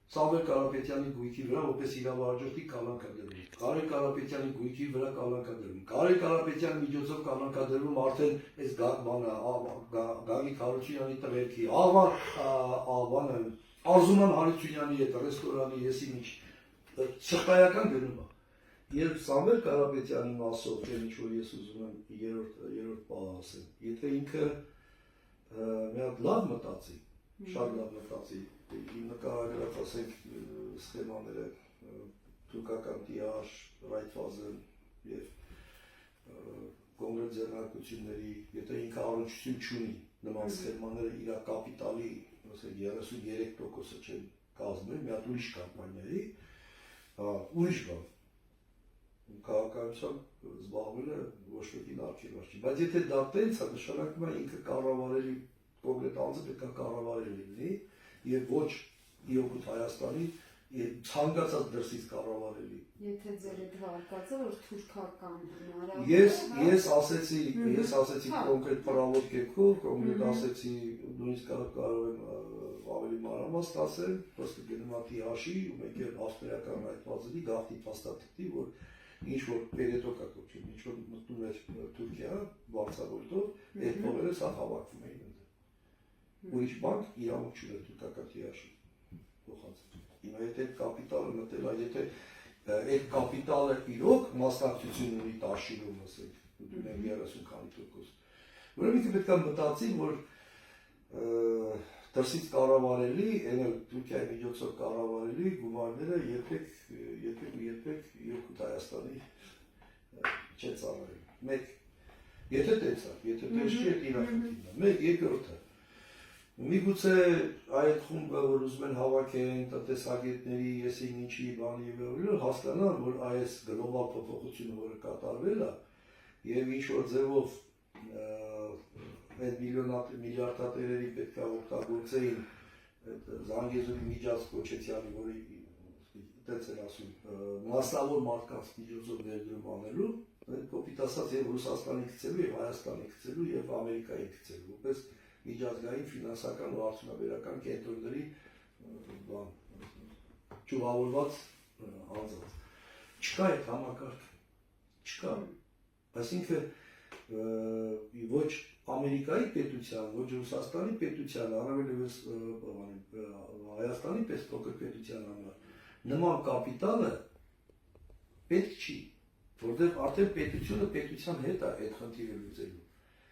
Սամվել Կարապետյանի գույքի վրա որպես իրավահաջորդի կալանքադրվում։ Կարել Կարապետյանի գույքի վրա կալանքադրվում։ Կարել Կարապետյանի միջոցով կալանքադրվում արդեն այս Գագիկ Հարությունյանի տղերքի, Արզուման Հարությունյանի հետ ռեստորանի եսի միջ շղթայական գնում է։ Երբ Սամվել Կարապետյանի մասով, թե ինչ որ ես ուզում եմ երրորդ բանը ասեմ, եթե ինքը մի հատ լավ մտածի, շատ լավ մտածի, նկարագրած ասենք սխեմաները թուրքական տիաժ, Ռայթվազեն եւ կոնկրետ ձեռնարկությունների, եթե ինքը առնչություն չունի նման սխեմաները իր կապիտալի 33%-ը չեն կազմել, մի հատ ուրիշ կամպանիայի, ուրիշ բան, քաղաքականությամբ զբաղվել է ոչ մեկին արգելված չի, բայց եթե դա տենց է, նշանակում է ինքը կառավարելի, կոնկրետ անձը պետք է կառավարելի լինի եւ ոչ իօգուտ Հայաստանի եւ ցանկացած դրսից կառավարելի։ Եթե ձեր այդ հարկածը որ թուրքական Ես ասեցի կոնկրետ պարավոկեքով, կոնկրետ ասեցի նույնիսկ կարող եմ ավելի մանրամասն ասել, просто գնում է տիաժի ու մեկ էլ ավստրիական այդվածի գաղթի փաստաթղթի, որ ինչ որ պերետոկա կոչվում, ինչ որ մտնում էր Թուրքիա, վարձավորելով, այդ փողերը սա հավաքվում էին ընդ։ Ուրիշ բանկ իրավունք չուներ թուրքական տիաժի փոխած։ Հիմա եթե այդ կապիտալը մտել է, եթե այդ կապիտալը իրոք մասնակցություն ունի տաշիլում, ասենք, ունենք 30 քանի տոկոս։ Ուրեմն ինքը պետք է մտածի, որ դրսից կառավարելի, այն Թուրքիայի միջոցով կառավարելի գումարները երբեք իօգուտ Հայաստանի չէ ծառայել։ Մեկ, եթե տենց է, եթե տենց չի, այդ իրախնդիրն է։ Մեկ, երկրորդը։ Միգուցե այդ խումբը, որ ուզում են հավաքեն տնտեսագետների, եսին ինչի բանի եւ հասկանան, որ այս գլոբալ փոփոխությունը, որը կատարվել է, եւ ինչ որ ձևով այդ միլիարդատերերի պետք է օգտագործեին Զանգեզուրի միջած կոչեցյալի, որը տենց են ասում, մասնավոր մարդկանց միջոցով ներդրում անելու, կոպիտ ասած եւ Ռուսաստանի գցելու, եւ Հայաստանի գցելու, եւ Ամերիկայի գցելու, որպես միջազգային ֆինանսական ու արդյունաբերական կենտրոնների ճյուղավորված անձանց։ Չկա այդ համակարգը, չկա։ Այսինքն ոչ Ամերիկայի պետության, ոչ Ռուսաստանի պետության, առավելևս Հայաստանի պես փոքր պետության համար նման կապիտալը պետք չի, որտեղ արդեն պետությունը պետության հետ է այդ խնդիրը լուծելու։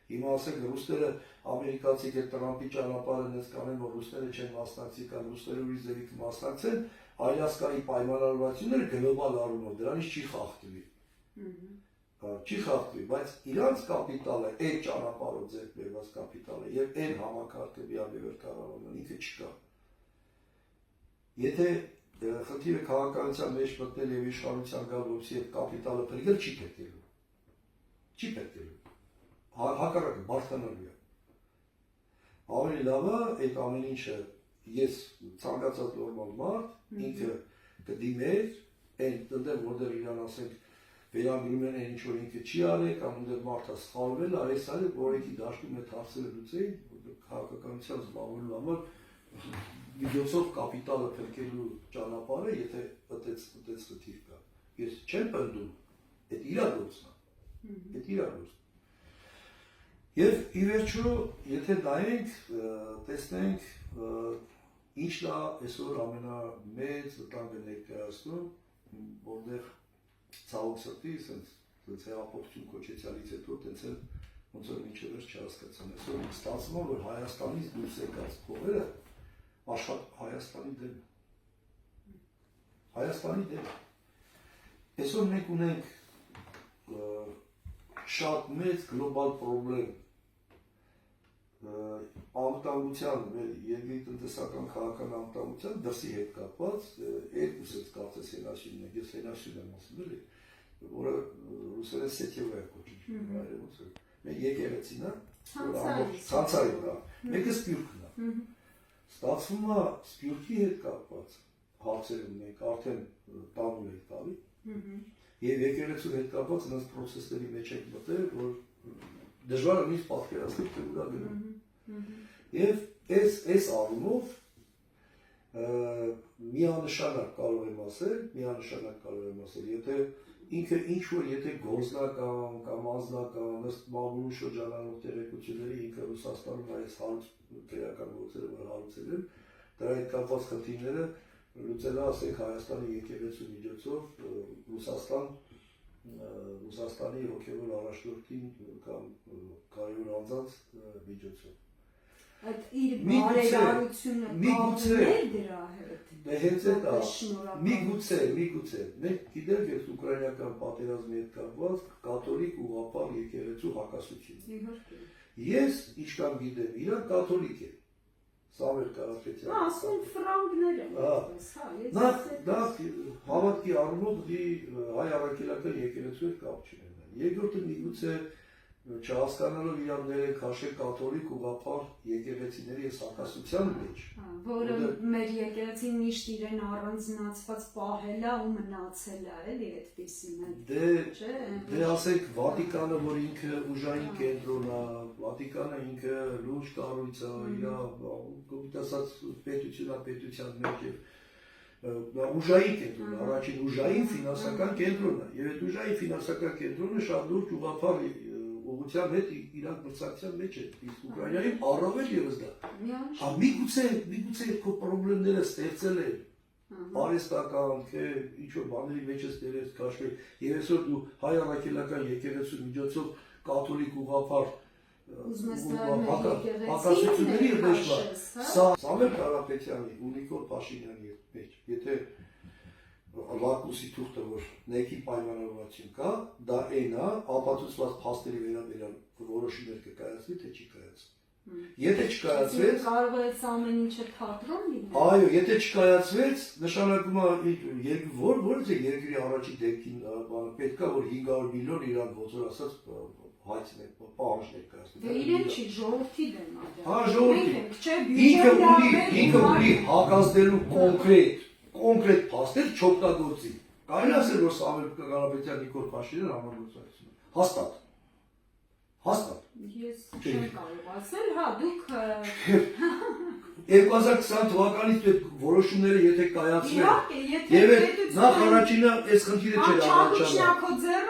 Հիմա ասենք ռուսները ամերիկացի հետ Տրամպի ճանապարհը նենց կանեն, որ ռուսները չեն մասնակցի կամ ռուսները ուրիշ ձևի կմասնակցեն, Ալյասկայի պայմանավորվածությունները գլոբալ առումով դրանից չի խախտվի։ Չի խախտվի, բայց իրանց կապիտալը, այդ ճանապարհով ձեռք բերված կապիտալը եւ այն համակարգը միաբևեռ կառավարման ինքը չկա։ Եթե խնդիրը քաղաքականության մեջ մտնել եւ իշխանության գալ, որպեսզի այդ կապիտալը փրկել չի պետքելու։ Չի պետքելու։ Հակառակը բարդանալու է։ Ավելի լավ է այդ ամեն ինչը ես ցանկացած նորմալ մարդ ինքը կդիմեր այն տեղ որտեղ իրան ասենք վերագրում են այն ինչ որ ինքը չի արել կամ ունդեր մարդը սխալվել արես արել որեկի դաշտում այդ հարցերը լուծեին քաղաքականության զբաղվելու համար միջոցով կապիտալը փրկելու ճանապարհը եթե այդպես խթիր կա ես չեմ պնդում այդ իր գործն է այդ իր գործն Եվ ի վերջո, եթե նայենք, տեսնենք ինչն է այսօր ամենամեծ վտանգը ներկայացնում, որտեղ ցավոք սրտի, սենց հեղափոխություն կոչեցյալից հետո տենց էլ ոնց որ մինչև վերջ չհասկացան։ Այսօր ստացվում է, որ Հայաստանից դուրս եկած փողերը աշխատ Հայաստանի դեմ։ Հայաստանի դեմ։ Այսօր մենք ունենք շատ մեծ գլոբալ պրոբլեմ անվտանգության, երկրի տնտեսական քաղաքական անվտանգության դրսի հետ կապված երկուսից կարծես հենասյունն է, ես հենասյուն եմ ասում էլի, որը ռուսերեն սետևը է կոչվում, մեկ եկեղեցին է, ցանցային է, մեկը սպյուրքն է, ստացվում է սպյուրքի հետ կապված հարցեր ունենք, արդեն տանուլ եք տալի, եւ եկեղեցու հետ կապված նրանց պրոցեսների մեջ եք մտել, որ դժվար է նույնիսկ պատկերացնել թե ուր է գնում։ Եվ այս առումով միանշանակ կարող եմ ասել, եթե ինքը ինչ-որ եթե գործնական կամ անձնական ըստ մամուլի շրջանառող տեղեկությունների ինքը Ռուսաստանում այս քրեական գործերը որ հարուցել են, դրա հետ կապված խնդիրները լուծելը ասենք Հայաստանի եկեղեցու միջոցով Ռուսաստանի հոգևոր առաջնորդին կամ կարևոր անձանց միջոցով։ Այդ իր բարերարությունը կապներ դրա հետ։ Դե հենց այդ միգուցե, մենք գիտենք ես ուկրաինական պատերազմի հետ կապված կաթոլիկ ուղղափառ եկեղեցու հակասությունը։ Ես ինչքան գիտեմ, իրար կաթոլիկ է։ Սամվել Կարապետյանը։ Ասում են ֆրանկներ են այդպես, հա։ Դա հավատքի առումով հայ առաքելական եկեղեցու հետ կապ չունենա։ Երկրորդը միգուցե չհասկանալով իրար ներեն քաշել կաթոլիկ ուղղափառ եկեղեցիների այս հակասության մեջ, որը մեր եկեղեցին միշտ իրեն առանձնացված պահել է ու մնացել է, էլի այդպեսին է։ Դե ասենք Վատիկանը, որ ինքը ուժային կենտրոն է, Վատիկանը ինքը լուրջ կառույց է, իր ասած պետության մեջ է ուժային կենտրոն, առաջին ուժային ֆինանսական կենտրոնն է, եւ այդ ուժային ֆինանսական կենտրոնը շատ լուրջ ուղղափառ ուղղության հետ իրանք մրցակցության մեջ է, իսկ Ուկրաինայում առավել ևս դա։ Միգուցե քո պրոբլեմները ստեղծել են, արհեստական, թե ինչ-որ բաների մեջ ես դերես քաշվել, եւ այսօր դու հայ առաքելական եկեղեցու միջոցով կաթոլիկ ուղղափառ հակասությունների մեջ սա Սամվել Կարապետյանի ու Նիկոլ Փաշինյանի մեջ, եթե Լակուսի թուղթը, որ ներքին պայմանավորվածություն կա, դա այն է, ապացուցված փաստերի վերաբերյալ որոշումներ կկայացվի, թե չի կայացվի։ Եթե չկայացվեց, կարող է ամեն ինչը թատրոն լինել։ Այո, եթե չկայացվեց, նշանակում է որից է երկրի առաջին դեպքին պետքա որ 500 միլիոն իրան ոնց որ ասած հայցներ, պահանջ ներկայացնել։ Դե իրեն չի, ժողովրդի դեմ է։ Հա, ժողովրդի։ Ինքը ունի հակազդելու կոնկրետ փաստեր չօգտագործի։ Կարելի է ասել, որ Սամվել Կարապետյան, Նիկոլ Փաշինյան համագործակցություն։ Հաստատ։ Ես չեմ կարող ասել, հա, դուք 2020 թվականից այդ որոշումները եթե կայացվեն, եւ նախ առաջինը այս խնդիրը չէր առաջանալ։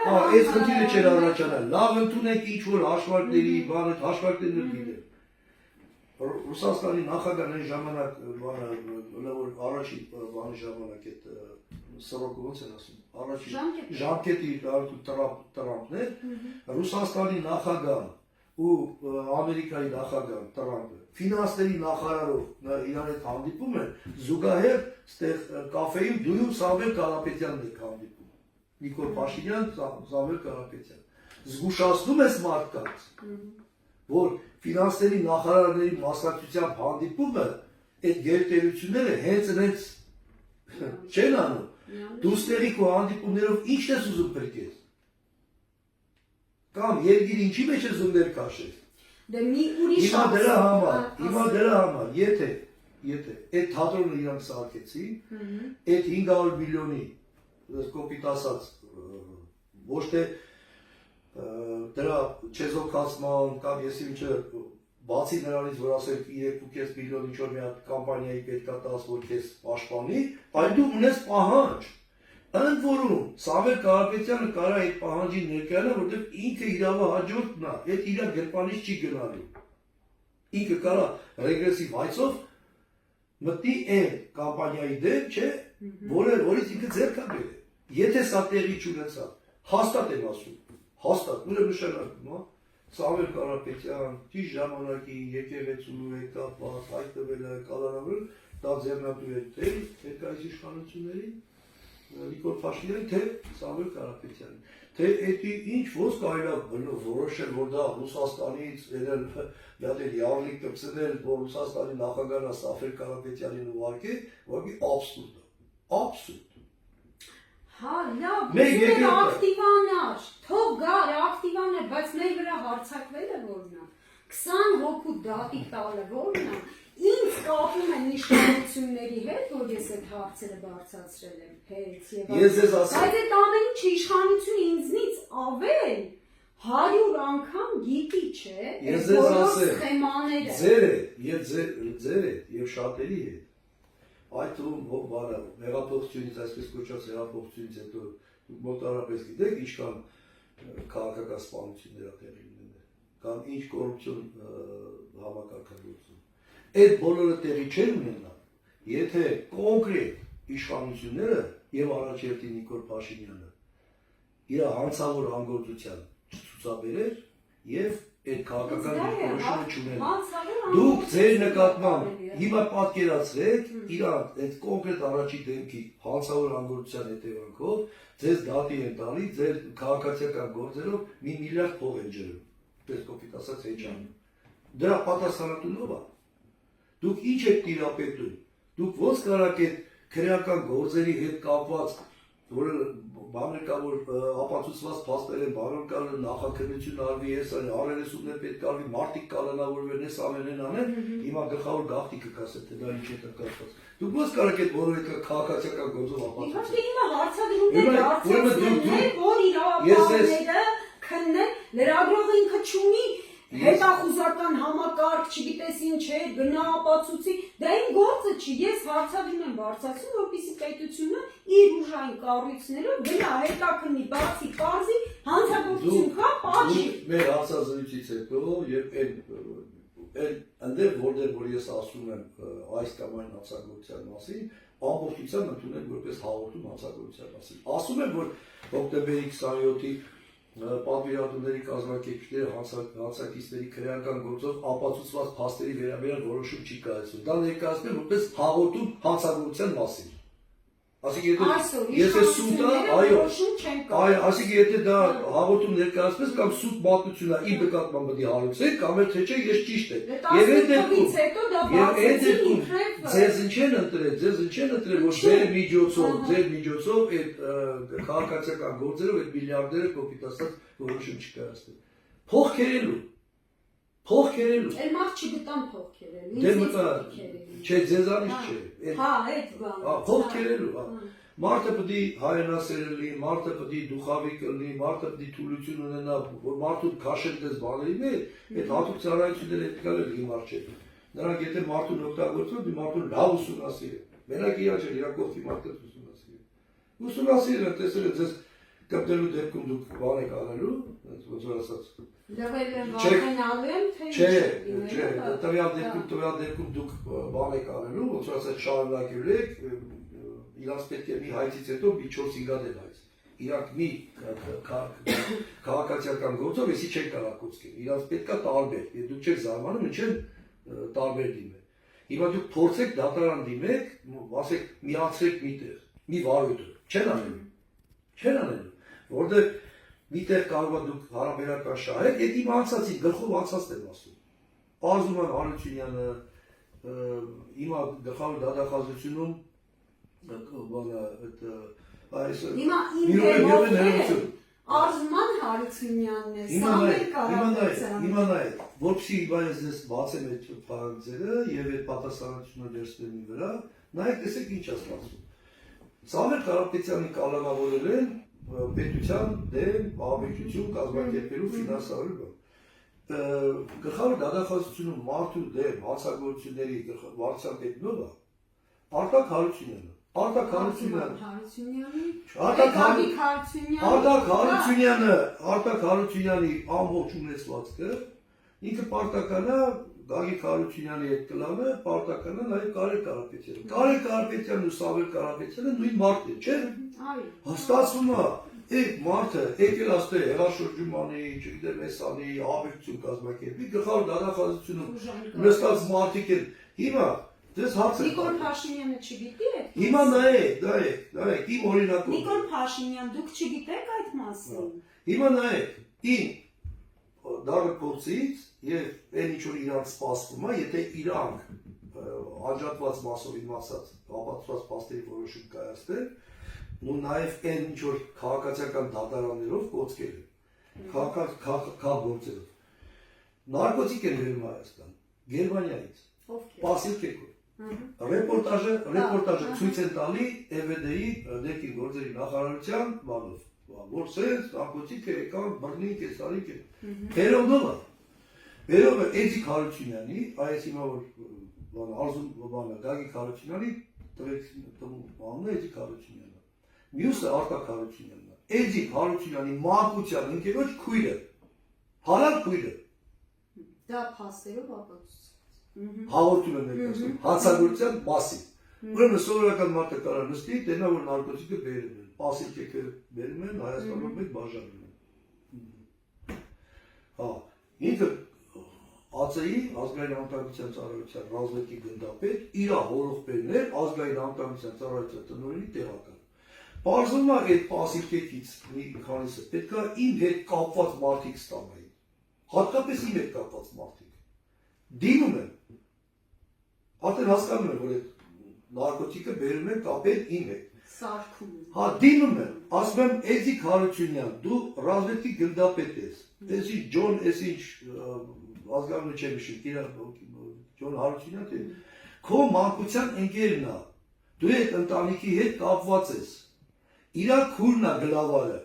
Հա, այս խնդիրը չէր առաջանալ։ Լավ ընդունեք ինչ որ հաշվարկների, հաշվարկներներ գիտեն։ Ռուսաստանի նախագահն այն ժամանակ առաջին բանի ժամանակ այդ սրոկը ոնց են ասում, առաջին ժամկետի Տրամպն էր, Ռուսաստանի նախագահն ու Ամերիկայի նախագահն Տրամպը ֆինանսների նախարարով իրար հետ հանդիպում են, զուգահեռ ստեղ կաֆեում դույում Սամվել Կարապետյանն է հանդիպում, Նիկոլ Փաշինյան, Սամվել Կարապետյան։ Զգուշացնում ես մարդկանց, որ ֆինանսների նախարարների մասնակցությամբ հանդիպումը այդ գերտերությունները հենց չեն անում։ Դու ստեղի քո հանդիպումներով ի՞նչ ես ուզում փրկես։ Կամ երկիր ինչի մեջ ես ուզում ներքաշես։ Դե մի ուրիշ Հիմա դրա համար, եթե այդ թատրոնը իրանք սարքեցին, այդ 500 միլիոնի կոպիտ ասած ոչ թե դրա չեզոքացման կամ եսի ինչը բացի նրանից, որ ասենք 3.5 միլիոն ինչ-որ մի հատ կամպանիայի պետք է տաս, որ քեզ պաշտպանի, այլ դու ունես պահանջ։ Ընդ որում, Սամվել Կարապետյանը կարա այդ պահանջին ներկայանա, որտեղ ինքը իրավահաջորդն է, այդ իր գրպանից չի գնալու։ Ինքը կարա ռեգրեսիվ հայցով մտնի այն կամպանիայի դեմ, չէ, որից ինքը ձեռք է բերել։ Եթե սա տեղի չունեցավ, հաստատ եմ ասում, հաստատ, ուրեմն նշանակում է, Սամվել Կարապետյան, ճիշտ ժամանակի եկեղեցու հետ կապված, հայտնվել է կալանավորել, դա ձեռնատու է թե ներկայիս իշխանություններին, Նիկոլ Փաշինյանի, թե Սամվել Կարապետյանի, թե էդի ինչ ոնց կարելի է որոշել, որ դա Ռուսաստանից յավլիկ կպցնել, որ Ռուսաստանի նախագահն է Սամվել Կարապետյանին ուղարկել, որի абսուրդ է, абսուրդ։ Հա, լավ, ուզում ակտիվանար, թող գար, ակտիվանար, բայց մեր վրա հարցակվել է որն է, 20 հոգու դատի տալը որն է, ինձ կապում են իշխանությունների հետ, որ ես այդ հարցերը բարձրացրել եմ հետ եւ բայց այդ ամեն ինչը իշխանությունը ինձնից ավել 100 անգամ գիտի, չէ, բոլոր սխեմաները։ Ձեր եւ շատերի հետ, այդ թվում բանը հեղափոխությունից, այսպես կոչված հեղափոխությունից հետո մոտարապես գիտեք ինչքան քաղաքական սպանություններ ա տեղի ունենել, կամ ինչ կոռուպցիոն համակարգագործում։ Այդ բոլորը տեղի չեն ունենա, եթե կոնկրետ իշխանությունները եւ առաջերտի Նիկոլ Փաշինյանը իր հանցավոր անգործության չցուցաբերեր եւ այդ քաղաքական դիրքորոշումը չուներ։ Դուք ձեր նկատմամբ հիմա պատկերացրեք իրան այդ կոնկրետ առաջի դեմքի հանցավոր անգործության հետևանքով ձեզ դատի են տալի ձեր քաղաքացիական գործերով 1 միլիարդ փող են ջրում։ Պես կոպիտ ասած էջան։ Դրա պատասխանատուն ով է։ Դուք ինչ եք տիրապետում։ Դուք ո՞նց կարաք այդ քրեական գործերի հետ կապված որը բաներ կա որ ապացուցված փաստեր են բանոն կա նախաքննություն արվի հեսան RRS-ում պետք է արվի մարդիկ կանանավորվեն այս ամենն անեն հիմա գլխավոր գաղտնիքը կասե թե դա ինչ է կապված դուք ո՞նց կարաք այդ բոլորը քաղաքացիական գործով ապացուցել հիմա հարցադրումներ դարձածներ որ իրավաբանները քննեն լրագրողը ինքը չունի հետախուզական համակարգ, չգիտես ինչ է, գնա ապացուցի, դա իմ գործը չի, ես հարցադրում եմ բարձրացնում, որպեսզի պետությունը իր ուժային կառույցներով գնա հետաքննի, բացի պարզի, հանցագործություն կա, պատժի։ Մեր հարցազրույցից հետո եւ այնտեղ որտեղ որ ես ասում եմ այս կամ այն հանցագործության մասին, ամբողջությամբ ընդունել որպես հաղորդում հանցագործության մասին։ Ասում եմ, որ հոկտեմբերի 27-ի պատվիրատուների կազմակերպիչները հանցակիցների քրեական գործով ապացուցված փաստերի վերաբերյալ որոշում չի կայացնում։ Դա ներկայացնել որպես հաղորդում հանցագործության մասին։ Այսինքն եթե սուտը, այո, այսինքն եթե դա հաղորդում ներկայացնես կամ սուտ մատնություն է իր նկատմամբ պետք է հարուցեք կամ թե չէ ես ճիշտ եմ։ Եվ այդ դեպքում ձեզ ինչ են ընտրել, որ ձեր միջոցով այդ քաղաքացիական գործերով այդ միլիարդերը կոպիտ ասած որոշում չկայացնեն։ Փող քերելու։ Էլ մարդ չգտան փող քերելու։ Դե մտա, չէ, ձեզանից չէ։ Հա, այդ բանը։ Փող քերելու, հա։ Մարդը պետք է հայրենասեր լինի, մարդը պետք է դուխավիկ լինի, մարդը պետք է թուլություն ունենա, որ մարդու քաշել դες բաների մեջ, այդ հատուկ ծառայությունները պետք է լինի մարդ չէ։ Նրանք եթե մարդուն օգտագործում, դի մարդուն լավ ուսումնասիրեն։ Մենակ իրա չէ, իրա կողքի մարդը ուսումնասիրեն։ Ուսումնասիրեն, տեսել եք ձեզ կապտելու դեպքում դուք բան եք անելու, ոնց որ ասած։ Լավ եմ վախենալու եմ, թե չէ, տվյալ դեպքում դուք բան եք անելու, ոնց որ ասած շարունակելու եք, իրանց պետք է մի հայցից հետո մի 4-5 հատ հայց։ Իրանք մի քաղաքացիական գործով էսի չեն կարող կոչել։ Իրանց պետք է տարբեր, եթե դուք չեք զարմանում, ինչ են տարբեր դիմել։ Հիմա դուք փորձեք դատարան դիմեք, ասեք միացրեք միտեղ, մի վարույթ, չեն անելու։ Չեն անելու, որտեղ միտեղ կարող է դուք հարաբերական շահեք, այդ իմ անցածի գլխով անցածն եմ ասում։ Պարզում եմ Հարությունյանը, հիմա գլխավոր դատախազությունում Արզման Հարությունյանն է, Սամվել Կարապետյանը։ Հիմա նայեք, որպեսզի ես ձեզ բացեմ այդ փաստերը եւ այդ պատասխանատվությունը վերցնեմ իմ վրա, նայեք տեսեք ինչ է ստացվում։ Սամվել Կարապետյանի կալանավորել են պետության դեմ ահաբեկչություն կազմակերպելու ֆինանսավորելու։ Գլխավոր դատախազությունում մարդու դեմ հանցագործությունների վարչության պետնովը Արտակ Հարությունյանը։ Արտակ Հարությունյանի ամբողջ ունեցվածքը ինքը պարտական է Գագիկ Հարությունյանի հետ կլանը, պարտական է նաև Կարեն Կարապետյանը։ Կարեն Կարապետյանն ու Սամվել Կարապետյանը նույն մարդն են, չէ՞։ Այո։ Ստացվում է, այդ մարդը եկել աստե հեղաշրջումանի, չգիտեմ, էսանի, ահաբեկչություն կազմակերպի, գլխավոր դատախազությունում նստած մարդիկ են։ Հիմա Դες հարցը Նիկոլ Փաշինյանը չգիտի այդ։ Հիմա նայեք, իմ օրինակով։ Նիկոլ Փաշինյան, դուք չգիտեք այդ մասին։ Հիմա նայեք, իմ դառը փորձից եւ այն ինչ որ իրանք սպասվում է, եթե իրանք անջատված մասով իմացած, ապացուցված փաստերի որոշում կայացնեն, ու նաեւ այն ինչ որ քաղաքացիական դատարաններով կոչկել են։ Քաղաքագործերով։ Նարկոտիկ են վերում Հայաստան, Գերմանիայից։ Պասիվ կեկո։ Ռեպորտաժը ցույց են տալի EVD-ի ներքին գործերի նախարարության բանով, որ սենց նարկոտիկը եկան բռնի կեսարի կեն։ Բերովը Էդիկ Հարությունյանի, այս հիմա որ արզում բանը Գագիկ Հարությունյանի Անունը Էդիկ Հարությունյանն է։ Մյուսը Արտակ Հարությունյանն է։ Էդիկ Հարությունյանի մանկության ընկերոջ քույրը։ Հարալ քույրը։ Դա փաստերով ապացուցված։ Հաղորդում եմ ներկայացնում հանցագործության մասին։ Ուրեմն սովորական մարդը կարող նստի, տենա որ նարկոտիկը բերում են, պասիլկեքը բերում են, Հայաստանում մեկ բաժանում են։ Հա, ինքը ԱԾ-ի ազգային անվտանգության ծառայության ռազմիկի գնդապետ իր հորողբերն էր ազգային անվտանգության ծառայության տնօրենի տեղական։ Պարզվում է այդ պասիլկեքից մի քանիսը պետքա իմ հետ կապված մարդիկ ստանային։ Հատկապես իմ հետ կապված մարդիկ։ Դիմում եմ։ Արդեն հասկանում եմ, որ այդ նարկոտիկը բերում են կապել իմ հետ։ Սարքում։ Հա, դիմում եմ, ասում եմ Էդիկ Հարությունյան, դու ռազմիկի գնդապետ ես։ Էս ինչ Ջոն, էս ինչ ազգանունը չեմ հիշում, Ջոն Հարությունյան թե քո մանկության ընկերն է։ Դու այդ ընտանիքի հետ կապված ես։ Իրա քուրն է գլավարը։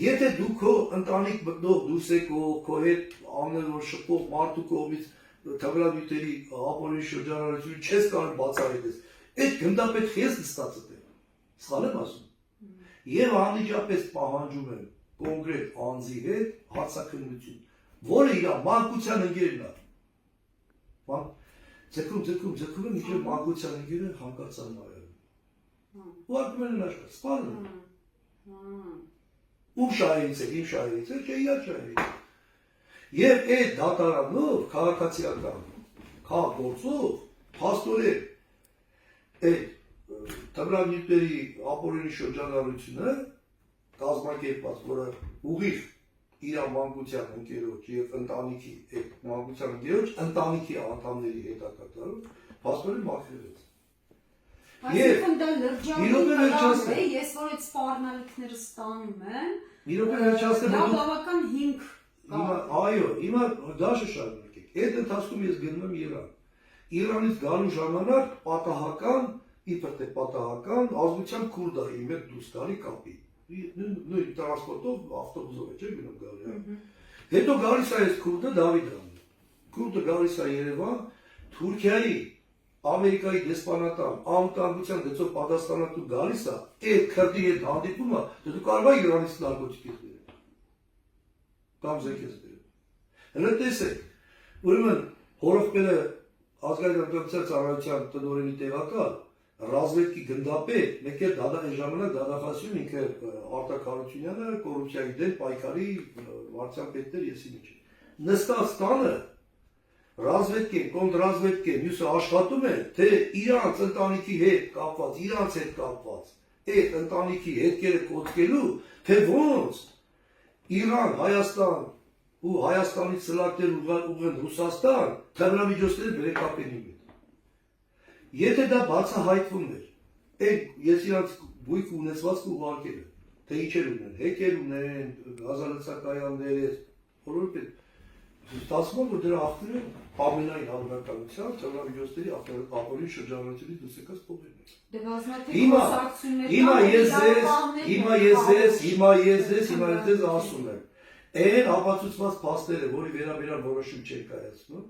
Եթե դու քո ընտանիք մտնող դուսեկով, քո հետ ամենօր շփող մարդու կողմից թվրամիտերի ապօրինի շրջանառություն չես կարող բացահայտես, այդ գնդապետ խես նստածդ է։ Սխալ եմ ասում։ Եվ անմիջապես պահանջում եմ կոնկրետ անձի հետ հարցաքննություն, որը իր մանկության ընկերն է։ Ձգում եմ, իջև մանկության ընկերը հանկարծան նայում։ Ու ակում են աշխատ, սպանում։ Ում շահերից է, իմ շահերից է, չէ իր շահերից։ Եվ այդ դատարանով, քաղաքացիական, քաղաքգործով, փաստորեն այդ թմրանյութերի ապօրինի շրջանառությունը կազմակերպված, որը ուղիղ իր մանկության ընկերոջ եւ ընտանիքի այդ մանկության ընկերոջ ընտանիքի անդամների հետ ակատարով փաստորեն մաքրվեց։ Այսինքն դա լրջագույն է, ես որ այդ սպառնալիքները ստանում եմ, դա բավական հիմք կա։ Այո, հիմա դաշը շարունակեք։ Այդ ընթացքում ես գնում եմ Իրան։ Իրանից գալու ժամանակ պատահական, իբր թե պատահական ազգության քուրդայի մեկ դուրս գալի կապի։ Նույն տրանսպորտով ավտոբուսով է, չէ՞ գնում գալի։ Հետո գալիս է այս քուրդը Դավիթան։ Քուրդը գալիս է Երևան, Թուրքիայի Ամերիկայի դեսպանատան անվտանգության գծով պատասխանատու գալիս է, այդ քրդի հետ հանդիպումը, դու կարող ես Իրանից նարկոտիկ բերել։ Կամ զենքես բերել։ Հələ տեսեք, ուրեմն հորողբերը ազգային անվտանգության ծառայության տնօրենի տեղակալ, ռազմիկի գնդապետ, մեկ էլ այն ժամանակ դատախազություն ինքը Արտակ Հարությունյանը կոռուպցիայի դեմ պայքարի վարչապետներ եսի մեջ։ Նստած տանը ռազմիկեն, կոնտրազվեկեն, մյուսը աշխատում են, թե իրանց ընտանիքի հետ կապված, իրանց հետ կապված, այդ ընտանիքի հետքերը կոծկելու, թե ոնց Իրան, Հայաստան ու Հայաստանից սլակներ ուղղեն Ռուսաստան, թմրամիջոցները բերեկապեն իմ հետ։ Եթե դա բացահայտվում էր, ես իրանց բույք ունեցվածքը ուղարկել եմ, թե ինչեր ունեն, հեկեր ունեն, գազալցակայաններ, բոլորը ստացվում որ դրա աղբյուրը ամենայն հավանականությամբ թմրամիջոցների ապօրինի շրջանառությունից դուրս եկած փողերն են։ Հիմա ես ասում եմ, այն ապացուցված փաստերը, որի վերաբերյալ որոշում չեք կայացնում,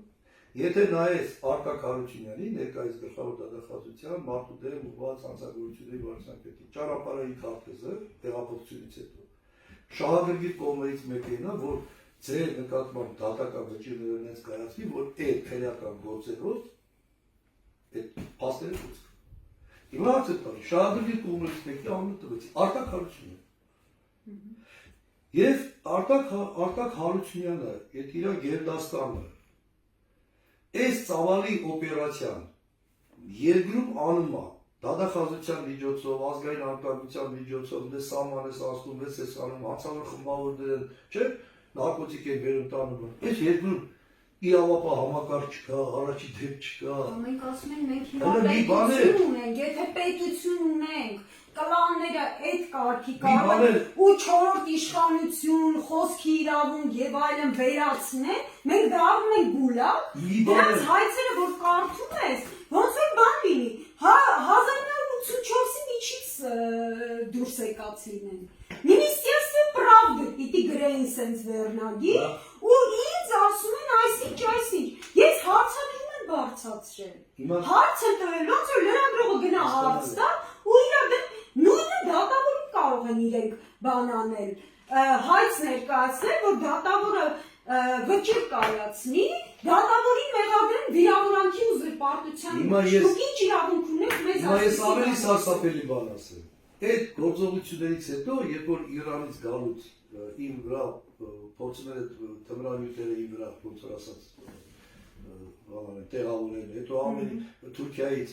եթե նայես Արտակ Հարությունյանի ներկայիս գլխավոր դատախազության մարդու դեմ ուղղված հանցագործությունների վարչապետի ճանապարհային քարտեզը տեղափոխությունից հետո շահագրգիռ կողմերից մեկն է, որ ձեր նկատմամբ դատական վճիռները ունենց կայացվի, որ այդ քրեական գործերով այդ փաստերը կոչվի։ Հիմա ասեցի, շահագրգիռ կողմերից մեկի անունը տվեցի, Արտակ Հարությունյան։ Եվ Արտակ Հարությունյանը, այդ իր գերդաստանը, այս ծավալի օպերացիան երկրում անում է, դատախազության միջոցով, ազգային անվտանգության միջոցով, դե սահման ես ասում, ես անում, անցավոր խմբավորներ են, չէ՞, նարկոտիկ են վերում տանում, այս երկրում իրավապահ համակարգ չկա, առաջի դեպք չկա։ Մենք ասում ենք, մենք հիմա պետություն ունենք, եթե պետություն ունենք, կլանները այդ կարգի կարող ու չորրորդ իշխանություն, խոսքի իրավունք եւ այլն վերացնեն, մենք դառնում ենք գուլակ, դրանց հայցերը որ կարդում ես, ոնց որ բան լինի, 1984-ի միջից դուրս եկածին են։ Министерство правды պիտի գրեին սենց վերնագիր ու ինձ ասում են այսինչ, ես հարցադրում եմ բարձրացրել։ Հիմա Հարց է տվել, ոնց որ լրագրողը գնա հարց տա, ու իր դեմ նույնը դատավորում կարող են իրենք բան անել, հայց ներկայացնել, որ դատավորը վճիռ կայացնի, դատավորին մեղադրեն վիրավորանքի ու զրպարտության։ Դուք ինչ իրավունք ունեք մեզ Հիմա ես ավելի սարսափելի բան ասեմ։ Այդ գործողություններից հետո, երբ որ Իրանից գալուց իմ վրա փորձում են թմրանյութերը իմ վրա ոնց որ ասած տեղավորել, հետո Թուրքիայից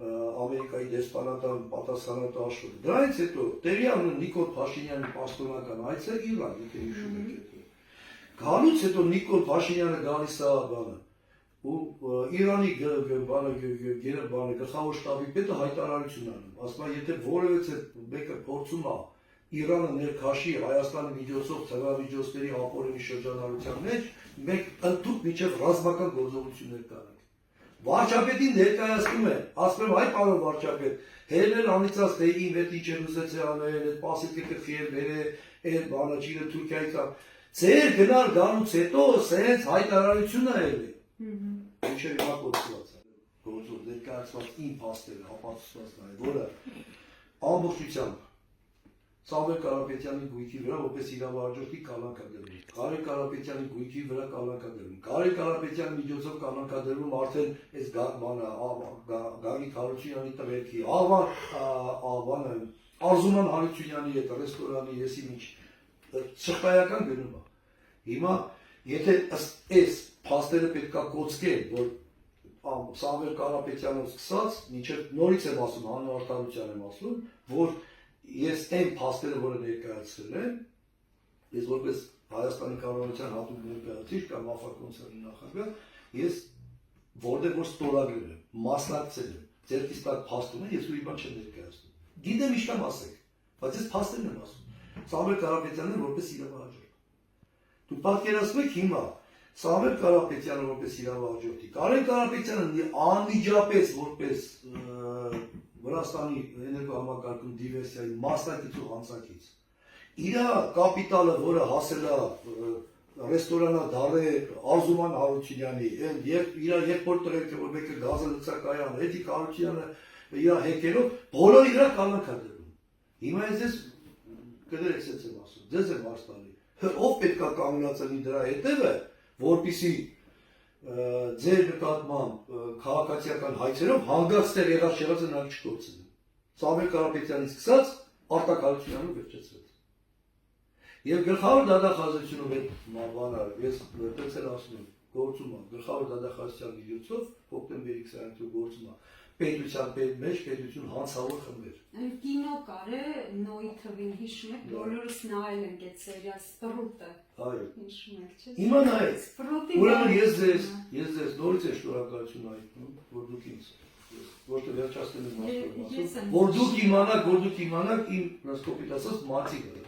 Ամերիկայի դեսպանատան պատասխանատու աշխարհ։ Դրանից հետո տեղի առնում Նիկոլ Փաշինյանի պաշտոնական այցը Իրան, եթե հիշում եք այդ։ Գալուց հետո Նիկոլ Փաշինյանը գալիս է բանը ու Իրանի գլխավոր շտաբի պետը հայտարարություն անում, ասում է, եթե որևէ մեկը փորձում է Իրանը ներքաշի Հայաստանի միջոցով ցեղամիջոցների ապօրինի շրջանառության մեջ, մենք ընդհանուր միջև ռազմական գործողություններ կանենք։ Վարչապետին ներկայացնում է, ասում եմ, այ պարոն վարչապետ, հերն էլ անիծած թե իմ հետ ինչ է ուզեցել անել, այդ պասիկը կխիել բերե, այդ բանը չիրը Թուրքիայից է։ Ձեր գնալ գալուց հետո սենց հայտարարությունն է ելել։ Ինչեր հիմա կոչված է, գործող ներկայացված իմ փաստերը, ապացուցված նաև, որը ամբողջությամբ Սամվել Կարապետյանի գույքի վրա որպես իրավահաջորդի կալանքադրվում, Կարեն Կարապետյանի գույքի վրա կալանքադրվում, Կարեն Կարապետյանի միջոցով կալանքադրվում արդեն այս Գագիկ Հարությունյանի տղերքի, Արզուման Հարությունյանի հետ ռեստորանի եսի միջ շղթայական գնում է։ Հիմա եթե այս փաստերը պետք է կոծկեն, որ Սամվել Կարապետյանով սկսած, մինչև նորից եմ ասում, հանրահարտարության եմ ասում, որ ես այն փաստերը, որը ներկայացրել եմ, ես որպես Հայաստանի կառավարության հատուկ ներկայացուցիչ կամ ԱՖԱ-կոնցերնի նախագահ, ես որտեղ որ ստորագրել եմ, մասնակցել եմ, ձեռքից տակ փաստում եմ, ես ուրիշ բան չեմ ներկայացնում։ Գիտեմ ինչ կամ ասեք, բայց ես փաստերն եմ ասում։ Սամվել Կարապետյանն որպես իրավահաջորդ։ Դուք պատկերացնում եք հիմա Սամվել Կարապետյանը որպես իրավահաջորդի, Կարեն Կարապետյանը անմիջապես որպես Վրաստանի էներգոհամակարգում դիվերսիայի մասնակից ու հանցակից։ Իր կապիտալը, որը հասել է ռեստորանադարե Արզուման Հարությունյանի, իր երկրորդ տղերքը, որ մեկը գազալցակայան, Էդիկ Հարությունյանը իր հեկերով, բոլորը իր կալանքադրվում։ Հիմա ես կդրեք սենց եմ ասում, ձեզ եմ հարց տալի, ով պետք է կանգնացնի դրա հետևը, որպեսզի ձեր նկատմամբ քաղաքացիական հայցերով հանգստեր եղած եղածը նրանք չկորցնեն։ Սամվել Կարապետյանից սկսած Արտակ Հարությունյանը վերջացրեց։ Եվ գլխավոր դատախազությունը այդ բանալ, ես այդպես էլ ասում եմ, գործում է, գլխավոր դատախազության միջոցով հոկտեմբերի 20-ին գործում է պետության մեջ պետություն հանցավոր խմբեր։ Կինո կար է Նոյի թվին, հիշում եք, բոլորս նայել ենք այդ սերիալ Սպրուտը։ Այո։ Հիշում եք, չէ՞։ Հիմա նայեք։ Ուրեմն ես ձեզ նորից եմ շնորհակալություն հայտնում, որ դուք ինձ որտեղ վերջացնեմ եմ ասում, որ դուք իմանաք իմ ռասկոպիտ ասած մատիկը։